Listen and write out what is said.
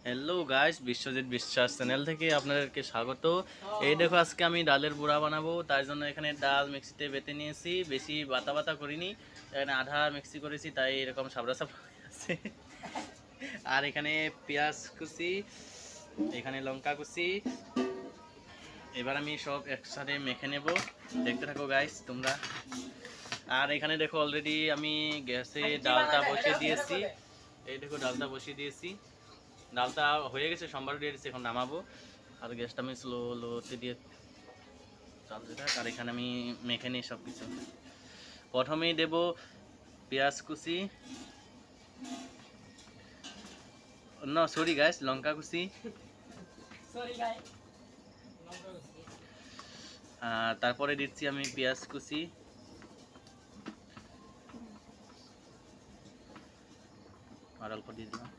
Hello guys, Biswajit বিশ্বাস channel থেকে আপনাদেরকে স্বাগত। এই দেখো, আজকে আমি ডালের বড়া বানাবো। তার জন্য এখানে ডাল মিক্সিতে বেটে নিয়েছি, বেশি বাতা বাতা করিনি। এখানে আধা মিক্সি করেছি, তাই এরকম সাবরা সাবরা আছে। আর এখানে পেঁয়াজ কুচি, এখানে লঙ্কা কুচি। এবার আমি সব একসাথে মেখে নেব। দেখতে থাকো গাইস তোমরা। আর এখানে দেখো, অলরেডি আমি গ্যাসে ডালটা বসিয়ে দিয়েছি। এই দেখো, ডালটা বসিয়ে দিয়েছি। ডালটা হয়ে গেছে, সম্বার দিয়ে দিচ্ছি, এখন নামাবো। আর গ্যাসটা আমি লোতে দিয়ে চালতে থাক। আর এখানে আমি মেখে নিই সব কিছু। প্রথমেই দেব পেঁয়াজ কুচি, না সরি গাইস, লঙ্কা কুচি। তারপরে দিচ্ছি আমি পেঁয়াজ কুচি। আর অল্প দিয়ে দিলাম।